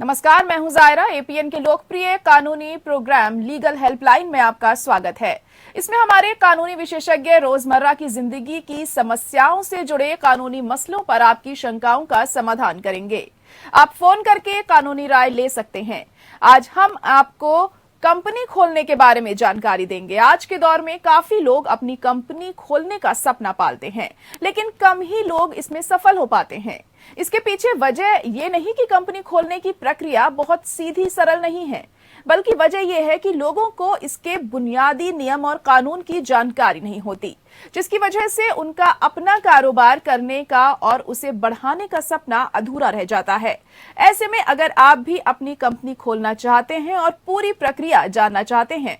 नमस्कार, मैं हूं जायरा। एपीएन के लोकप्रिय कानूनी प्रोग्राम लीगल हेल्पलाइन में आपका स्वागत है। इसमें हमारे कानूनी विशेषज्ञ रोजमर्रा की जिंदगी की समस्याओं से जुड़े कानूनी मसलों पर आपकी शंकाओं का समाधान करेंगे। आप फोन करके कानूनी राय ले सकते हैं। आज हम आपको कंपनी खोलने के बारे में जानकारी देंगे। आज के दौर में काफी लोग अपनी कंपनी खोलने का सपना पालते हैं, लेकिन कम ही लोग इसमें सफल हो पाते हैं। इसके पीछे वजह यह नहीं कि कंपनी खोलने की प्रक्रिया बहुत सीधी सरल नहीं है, बल्कि वजह यह है कि लोगों को इसके बुनियादी नियम और कानून की जानकारी नहीं होती, जिसकी वजह से उनका अपना कारोबार करने का और उसे बढ़ाने का सपना अधूरा रह जाता है। ऐसे में अगर आप भी अपनी कंपनी खोलना चाहते हैं और पूरी प्रक्रिया जानना चाहते हैं,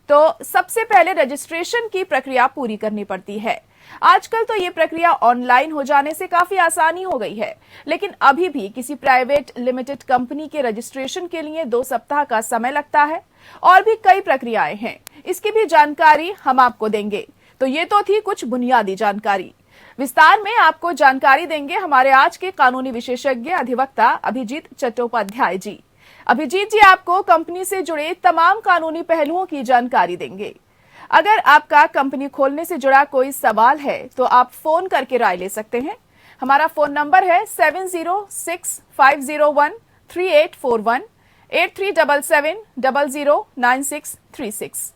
तो सबसे पहले रजिस्ट्रेशन की प्रक्रिया पूरी करनी पड़ती है। आजकल तो ये प्रक्रिया ऑनलाइन हो जाने से काफी आसानी हो गई है, लेकिन अभी भी किसी प्राइवेट लिमिटेड कंपनी के रजिस्ट्रेशन के लिए 2 सप्ताह का समय लगता है। और भी कई प्रक्रियाएं हैं, इसकी भी जानकारी हम आपको देंगे। तो ये तो थी कुछ बुनियादी जानकारी। विस्तार में आपको जानकारी देंगे हमारे आज के कानूनी विशेषज्ञ अधिवक्ता अभिजीत चट्टोपाध्याय जी। अभिजीत जी आपको कंपनी से जुड़े तमाम कानूनी पहलुओं की जानकारी देंगे। अगर आपका कंपनी खोलने से जुड़ा कोई सवाल है तो आप फोन करके राय ले सकते हैं। हमारा फोन नंबर है 7065013841 8377009636।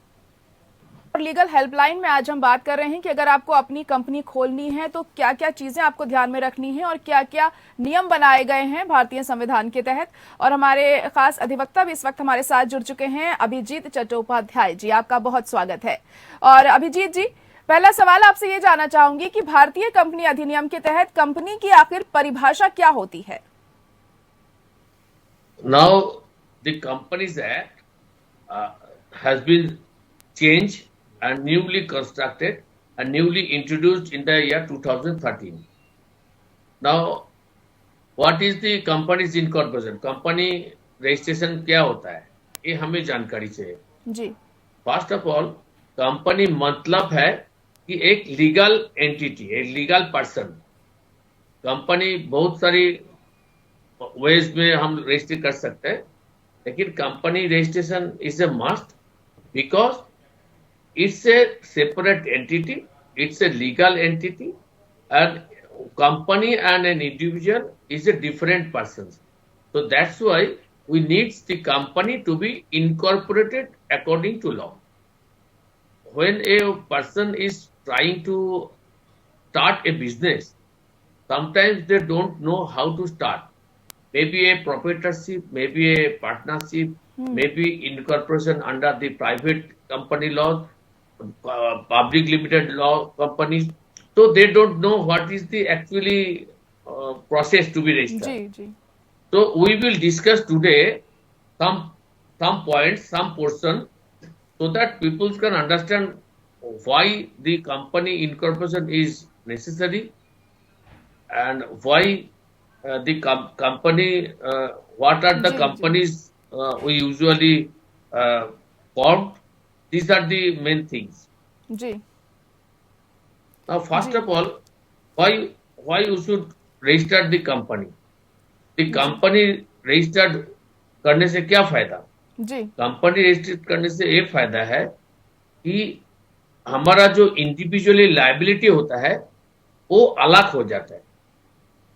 और लीगल हेल्पलाइन में आज हम बात कर रहे हैं कि अगर आपको अपनी कंपनी खोलनी है तो क्या क्या चीजें आपको ध्यान में रखनी है और क्या क्या नियम बनाए गए हैं भारतीय संविधान के तहत। और हमारे खास अधिवक्ता भी इस वक्त हमारे साथ जुड़ चुके हैं, अभिजीत चट्टोपाध्याय जी। आपका बहुत स्वागत है। और अभिजीत जी, पहला सवाल आपसे ये जानना चाहूंगी कि भारतीय कंपनी अधिनियम के तहत कंपनी की आखिर परिभाषा क्या होती है? Now the Companies Act has been changed and newly constructed and newly introduced in the year 2013. Now, what is the company's incorporation? Company registration क्या होता है, ये हमें जानकारी चाहिए जी। फर्स्ट ऑफ ऑल, कंपनी मतलब है कि एक लीगल एंटिटी, एक लीगल पर्सन। कंपनी बहुत सारी वेज में हम रजिस्टर कर सकते हैं, लेकिन company registration is a must because it's a separate entity, it's a legal entity, and company and an individual is a different person. So that's why we need the company to be incorporated according to law. When a person is trying to start a business, sometimes they don't know how to start. Maybe a proprietorship, maybe a partnership, maybe incorporation under the private company law, public limited law companies, so they don't know what is the actually process to be registered. जी। So we will discuss today some points, some portion, so that people can understand why the company incorporation is necessary and why the company, what are the companies we usually formed. These are the main things. जी। Now, first of all, why you should register the company? The company registered करने से क्या फायदा? जी। Company registered करने से ये फायदा है कि हमारा जो इंडिविजुअली लायबिलिटी होता है वो अलग हो जाता है।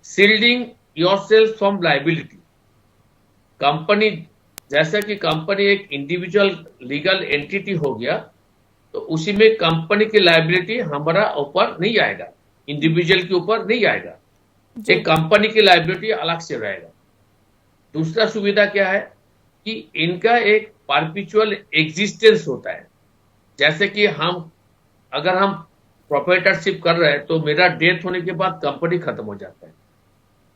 Shielding yourself from liability. Company, जैसा कि कंपनी एक इंडिविजुअल लीगल एंटिटी हो गया, तो उसी में कंपनी की लायबिलिटी हमारा ऊपर नहीं आएगा, इंडिविजुअल के ऊपर नहीं आएगा। एक कंपनी की लायबिलिटी अलग से रहेगा। दूसरा सुविधा क्या है कि इनका एक परपेचुअल एग्जिस्टेंस होता है। जैसे कि अगर हम प्रोप्राइटरशिप कर रहे हैं तो मेरा डेथ होने के बाद कंपनी खत्म हो जाता है,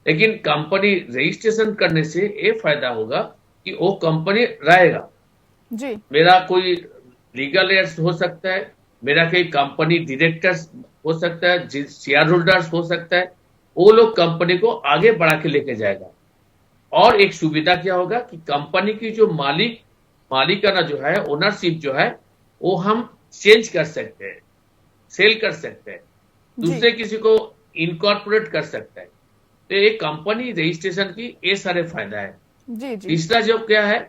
लेकिन कंपनी रजिस्ट्रेशन करने से ये फायदा होगा कि वो कंपनी रहेगा जी। मेरा कोई लीगल एड्स हो सकता है, मेरा कोई कंपनी डायरेक्टर्स हो सकता है, शेयर होल्डर्स हो सकता है, वो लोग कंपनी को आगे बढ़ा के लेके जाएगा। और एक सुविधा क्या होगा कि कंपनी की जो मालिकाना जो है, ओनरशिप जो है, वो हम चेंज कर सकते हैं, सेल कर सकते हैं, दूसरे किसी को इनकॉर्पोरेट कर सकते हैं। तो एक कंपनी रजिस्ट्रेशन की ये सारे फायदा है। जी जी। तीसरा जो क्या है,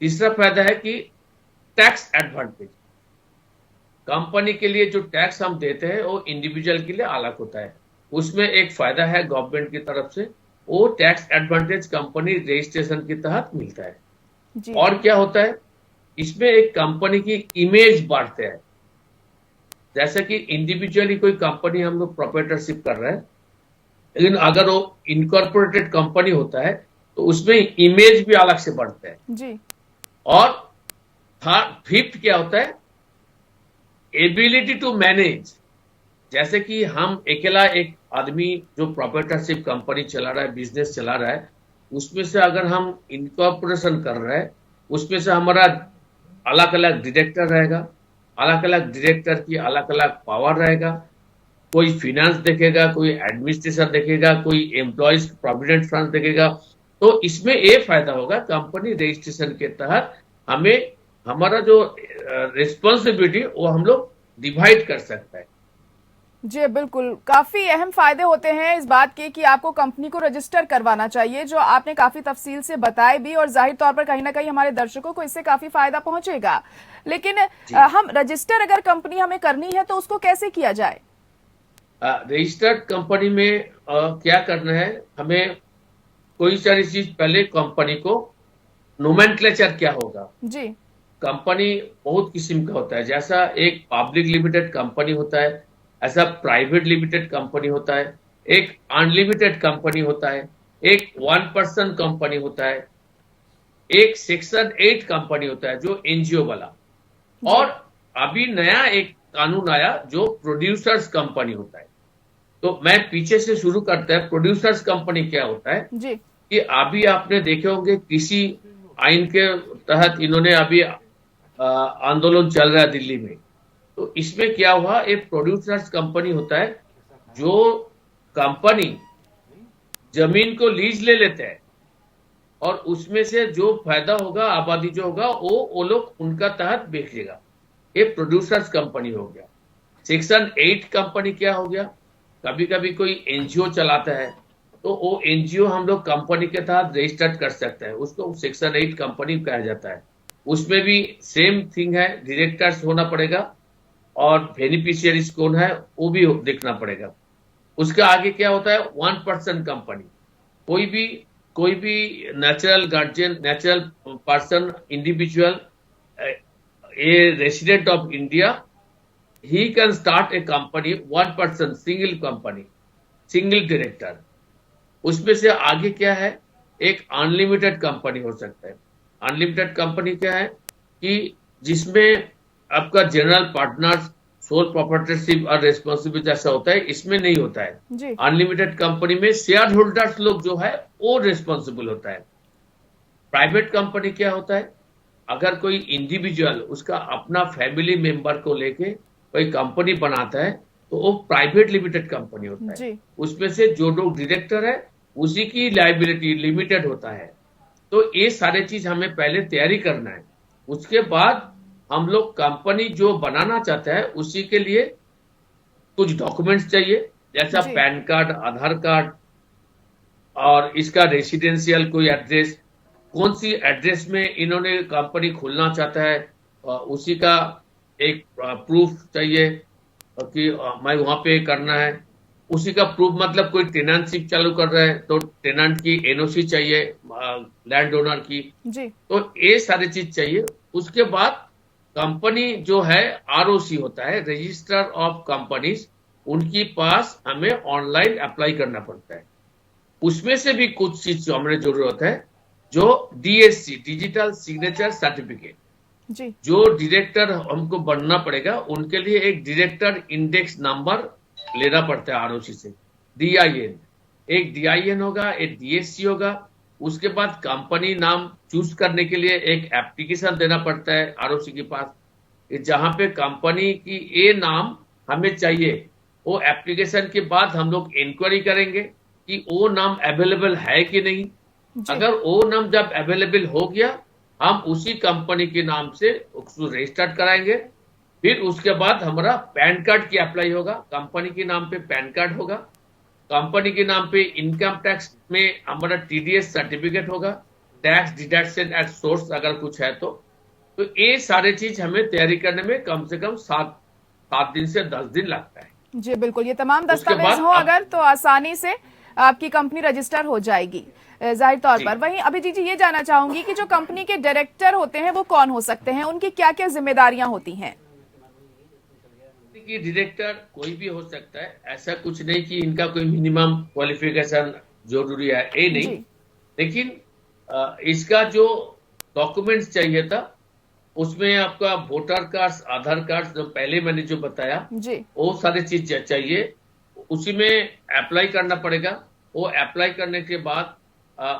तीसरा फायदा है कि टैक्स एडवांटेज। कंपनी के लिए जो टैक्स हम देते हैं वो इंडिविजुअल के लिए अलग होता है। उसमें एक फायदा है गवर्नमेंट की तरफ से, वो टैक्स एडवांटेज कंपनी रजिस्ट्रेशन के तहत मिलता है। जी और क्या होता है, इसमें एक कंपनी की इमेज बढ़ते हैं। जैसे कि इंडिविजुअली कोई कंपनी हम लोग प्रोप्राइटरशिप कर रहे हैं, लेकिन अगर वो इनकॉर्पोरेटेड कंपनी होता है तो उसमें इमेज भी अलग से बढ़ता है। जी। और फिफ्थ क्या होता है, एबिलिटी टू मैनेज। जैसे कि हम अकेला एक आदमी जो प्रोप्राइटरशिप कंपनी चला रहा है, बिजनेस चला रहा है, उसमें से अगर हम इनकॉर्पोरेशन कर रहे हैं, उसमें से हमारा अलग अलग डायरेक्टर रहेगा, अलग अलग डायरेक्टर की अलग अलग पावर रहेगा। कोई फिनेंस देखेगा, कोई एडमिनिस्ट्रेशन देखेगा, कोई एम्प्लॉयज प्रोविडेंट फंड देखेगा। तो इसमें ये फायदा होगा, कंपनी रजिस्ट्रेशन के तहत हमें हमारा जो रिस्पॉन्सिबिलिटी वो हम लोग डिवाइड कर सकता है। जी बिल्कुल, काफी अहम फायदे होते हैं इस बात के कि आपको कंपनी को रजिस्टर करवाना चाहिए, जो आपने काफी तफसील से बताए भी, और जाहिर तौर पर कहीं ना कहीं हमारे दर्शकों को इससे काफी फायदा पहुंचेगा। लेकिन जी, हम रजिस्टर अगर कंपनी हमें करनी है तो उसको कैसे किया जाए? रजिस्टर्ड कंपनी में क्या करना है, हमें कोई सारी चीज पहले कंपनी को नोमेनक्लेचर क्या होगा। जी कंपनी बहुत किस्म का होता है, जैसा एक पब्लिक लिमिटेड कंपनी होता है, ऐसा प्राइवेट लिमिटेड कंपनी होता है, एक अनलिमिटेड कंपनी होता है, एक वन पर्सन कंपनी होता है, एक सेक्शन 8 कंपनी होता है जो एनजीओ वाला। और जी अभी नया एक कानून आया जो प्रोड्यूसर्स कंपनी होता है। तो मैं पीछे से शुरू करता है, प्रोड्यूसर्स कंपनी क्या होता है जी कि अभी आपने देखे होंगे कृषि आइन के तहत इन्होंने अभी आंदोलन चल रहा है दिल्ली में। तो इसमें क्या हुआ, एक प्रोड्यूसर्स कंपनी होता है जो कंपनी जमीन को लीज ले लेते हैं और उसमें से जो फायदा होगा, आबादी जो होगा वो लोग उनका तहत बेचेगा। ये प्रोड्यूसर्स कंपनी हो गया। सेक्शन 8 कंपनी क्या हो गया, कभी कभी कोई एनजीओ चलाता है तो वो एनजीओ हम लोग कंपनी के तहत रजिस्टर्ड कर सकते हैं, उसको सेक्शन 8 कंपनी कहा जाता है। उसमें भी सेम थिंग है, डायरेक्टर्स होना पड़ेगा और बेनिफिशियरीज कौन है वो भी देखना पड़ेगा। उसके आगे क्या होता है, वन पर्सन कंपनी। कोई भी कोई भी natural guardian, natural person, individual, A resident of India, he can start a company, one person, single company, single director। उसमें से आगे क्या है, एक अनलिमिटेड कंपनी हो सकता है। अनलिमिटेड कंपनी क्या है कि जिसमें आपका जनरल पार्टनर, सोल प्रोप्राइटरशिप और रिस्पॉन्सिबिलिटी जैसा होता है, इसमें नहीं होता है। जी अनलिमिटेड कंपनी में शेयर होल्डर्स लोग जो है वो रिस्पॉन्सिबल होता है। प्राइवेट कंपनी क्या होता है, अगर कोई इंडिविजुअल उसका अपना फैमिली मेंबर को लेके कोई कंपनी बनाता है तो वो प्राइवेट लिमिटेड कंपनी होता है। जी उसमें से जो लोग डायरेक्टर है उसी की लायबिलिटी लिमिटेड होता है। तो ये सारे चीज हमें पहले तैयारी करना है। उसके बाद हम लोग कंपनी जो बनाना चाहते हैं उसी के लिए कुछ डॉक्यूमेंट्स चाहिए, जैसा जी पैन कार्ड, आधार कार्ड, और इसका रेसिडेंशियल कोई एड्रेस, कौन सी एड्रेस में इन्होंने कंपनी खोलना चाहता है, उसी का एक प्रूफ चाहिए कि मैं वहां पे करना है। उसी का प्रूफ मतलब कोई टेनेंटशिप चालू कर रहा है तो टेनेंट की एनओसी चाहिए, लैंड ओनर की। जी तो ये सारी चीज चाहिए। उसके बाद कंपनी जो है आरओसी होता है, रजिस्टर ऑफ कंपनीज, उनकी पास हमें ऑनलाइन अप्लाई करना पड़ता है। उसमें से भी कुछ चीज जो हमें जरूरत है, जो डीएससी, डिजिटल सिग्नेचर सर्टिफिकेट, जी जो डायरेक्टर हमको बनना पड़ेगा उनके लिए एक डायरेक्टर इंडेक्स नंबर लेना पड़ता है आरओसी से, डीआईएन। एक डीआईएन होगा, एक डीएससी होगा। उसके बाद कंपनी नाम चूज करने के लिए एक एप्लीकेशन देना पड़ता है आरओसी के पास, जहां पे कंपनी की ये नाम हमें चाहिए। वो एप्लीकेशन के बाद हम लोग इंक्वायरी करेंगे कि वो नाम अवेलेबल है कि नहीं। जी अगर वो नाम जब अवेलेबल हो गया, हम उसी कंपनी के नाम से उसको रजिस्टर्ड कराएंगे। फिर उसके बाद हमारा पैन कार्ड की अप्लाई होगा, कंपनी के नाम पे पैन कार्ड होगा। कंपनी के नाम पे इनकम टैक्स में हमारा टीडीएस सर्टिफिकेट होगा। टैक्स डिडक्शन एट सोर्स अगर कुछ है तो ये सारे चीज हमें तैयारी करने में कम से कम 7 दिन से 10 दिन लगता है। जी बिल्कुल, ये तमाम उसके दस्तावेज बाद हो अगर तो आसानी से आपकी कंपनी रजिस्टर हो जाएगी जाहिर तौर जी पर। वहीं अभिजीत जी, ये जानना चाहूंगी कि जो कंपनी के डायरेक्टर होते हैं वो कौन हो सकते हैं, उनकी क्या क्या जिम्मेदारियां होती हैं? कि डायरेक्टर कोई भी हो सकता है, ऐसा कुछ नहीं कि इनका कोई मिनिमम क्वालिफिकेशन जरूरी है, ये नहीं। जी लेकिन इसका जो डॉक्यूमेंट्स चाहिए था उसमें आपका वोटर कार्ड, आधार कार्ड, जो पहले मैंने जो बताया जी वो सारी चीज चाहिए। उसी में अप्लाई करना पड़ेगा। वो अप्लाई करने के बाद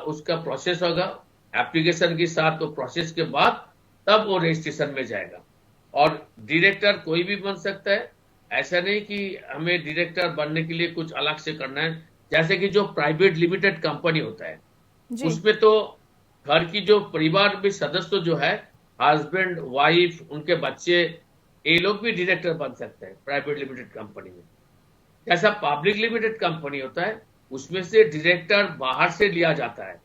उसका प्रोसेस होगा, एप्लीकेशन के साथ वो प्रोसेस के बाद तब वो रजिस्ट्रेशन में जाएगा। और डायरेक्टर कोई भी बन सकता है, ऐसा नहीं कि हमें डायरेक्टर बनने के लिए कुछ अलग से करना है। जैसे कि जो प्राइवेट लिमिटेड कंपनी होता है जी उसमें तो घर की जो परिवार में सदस्य जो है, हस्बैंड, वाइफ, उनके बच्चे, ये लोग भी डायरेक्टर बन सकते हैं प्राइवेट लिमिटेड कंपनी में। जैसा पब्लिक लिमिटेड कंपनी होता है उसमें से डायरेक्टर बाहर से लिया जाता है।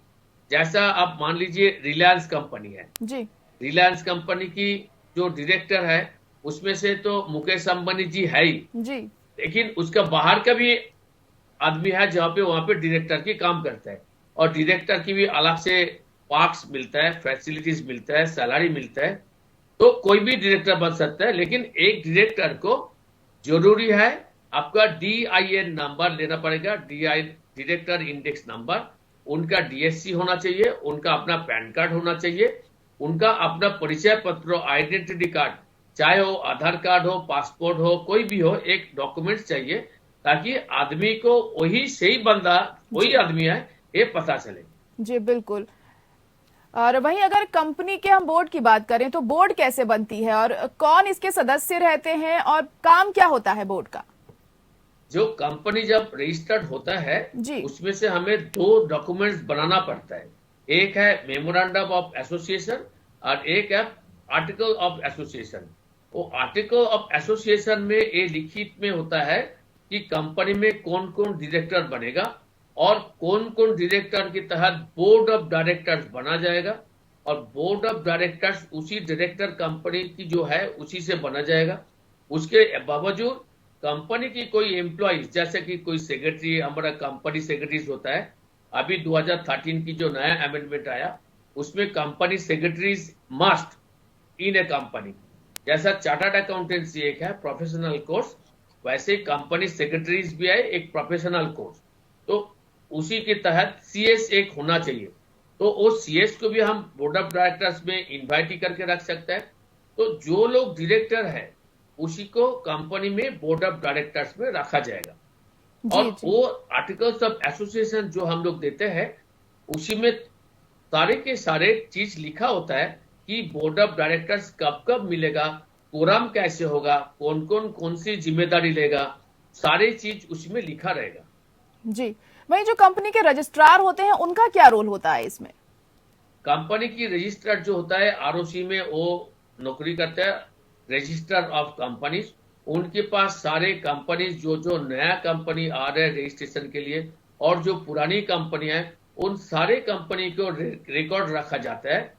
जैसा आप मान लीजिए रिलायंस कंपनी है, जी रिलायंस कंपनी की जो डायरेक्टर है उसमें से तो मुकेश अंबानी जी है ही, जी लेकिन उसका बाहर का भी आदमी है जहां पे वहां पे डायरेक्टर की काम करता है। और डायरेक्टर की भी अलग से पार्क्स मिलता है, फैसिलिटीज मिलता है, सैलरी मिलता है। तो कोई भी डायरेक्टर बन सकता है, लेकिन एक डायरेक्टर को जरूरी है आपका DIN नंबर लेना पड़ेगा, डायरेक्टर इंडेक्स नंबर। उनका DSC होना चाहिए, उनका अपना पैन कार्ड होना चाहिए, उनका अपना परिचय पत्र, आइडेंटिटी कार्ड, चाहे वो आधार कार्ड हो, पासपोर्ट हो, कोई भी हो, एक डॉक्यूमेंट चाहिए ताकि आदमी को वही सही बंदा, वही जी आदमी है, ये पता चले। जी बिल्कुल। और वहीं अगर कंपनी के हम बोर्ड की बात करें तो बोर्ड कैसे बनती है और कौन इसके सदस्य रहते हैं और काम क्या होता है बोर्ड का? जो कंपनी जब रजिस्टर्ड होता है जी उसमें से हमें 2 डॉक्यूमेंट्स बनाना पड़ता है। एक है मेमोरेंडम ऑफ एसोसिएशन और एक है आर्टिकल ऑफ एसोसिएशन। वो आर्टिकल ऑफ एसोसिएशन में ये लिखित में होता है कि कंपनी में कौन कौन डायरेक्टर बनेगा और कौन कौन डायरेक्टर के तहत बोर्ड ऑफ डायरेक्टर्स बना जाएगा। और बोर्ड ऑफ डायरेक्टर्स उसी डायरेक्टर कंपनी की जो है उसी से बना जाएगा। उसके बावजूद कंपनी की कोई एम्प्लॉइज, जैसे कि कोई सेक्रेटरी, हमारा कंपनी सेक्रेटरीज होता है, अभी 2013 की जो नया अमेंडमेंट आया उसमें company secretaries must in A company. जैसा चार्टर्ड अकाउंटेंसी एक है प्रोफेशनल कोर्स, वैसे कंपनी सेक्रेटरीज भी है एक प्रोफेशनल कोर्स। तो उसी के तहत CS एक होना चाहिए। तो उस CS को भी हम बोर्ड ऑफ डायरेक्टर्स में इन्वाइट ही करके रख सकते हैं। तो जो लोग डायरेक्टर है उसी को कंपनी में बोर्ड ऑफ डायरेक्टर्स में रखा जाएगा। और जी जी वो आर्टिकल्स ऑफ एसोसिएशन जो हम लोग देते हैं उसी में सारे के सारे चीज लिखा होता है कि बोर्ड ऑफ डायरेक्टर्स कब कब मिलेगा, कोरम कैसे होगा, कौन सी जिम्मेदारी लेगा, सारी चीज उसमें लिखा रहेगा। जी। वहीं जो कंपनी के रजिस्ट्रार होते हैं उनका क्या रोल होता है इसमें? कंपनी की रजिस्ट्रार जो होता है ROC में वो नौकरी करता है, रजिस्टर ऑफ कंपनीज। उनके पास सारे कंपनीज जो जो नया कंपनी आ रहे हैं रजिस्ट्रेशन के लिए और जो पुरानी कंपनी है उन सारे कंपनी को रिकॉर्ड रखा जाता है।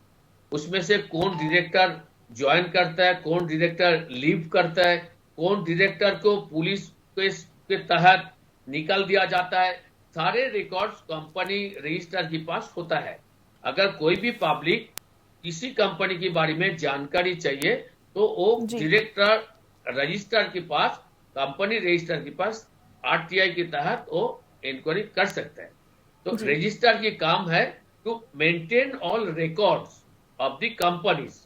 उसमें से कौन डायरेक्टर ज्वाइन करता है, कौन डायरेक्टर लीव करता है, कौन डायरेक्टर को पुलिस केस के तहत निकाल दिया जाता है, सारे रिकॉर्ड्स कंपनी रजिस्टर के पास होता है। अगर कोई भी पब्लिक किसी कंपनी के बारे में जानकारी चाहिए तो वो जी डायरेक्टर रजिस्टर के पास, कंपनी रजिस्टर के पास RTI के तहत वो इंक्वायरी कर सकता है। तो जी रजिस्टर की काम है to maintain all records of the companies.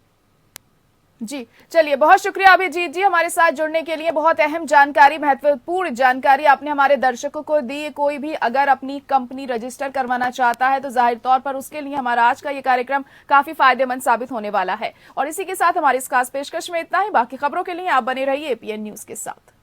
जी। चलिए, बहुत शुक्रिया अभिजीत जी हमारे साथ जुड़ने के लिए। बहुत अहम जानकारी, महत्वपूर्ण जानकारी आपने हमारे दर्शकों को दी। कोई भी अगर अपनी कंपनी रजिस्टर करवाना चाहता है तो जाहिर तौर पर उसके लिए हमारा आज का ये कार्यक्रम काफी फायदेमंद साबित होने वाला है। और इसी के साथ हमारी इस खास पेशकश में इतना ही। बाकी खबरों के लिए आप बने रहिए APN न्यूज के साथ।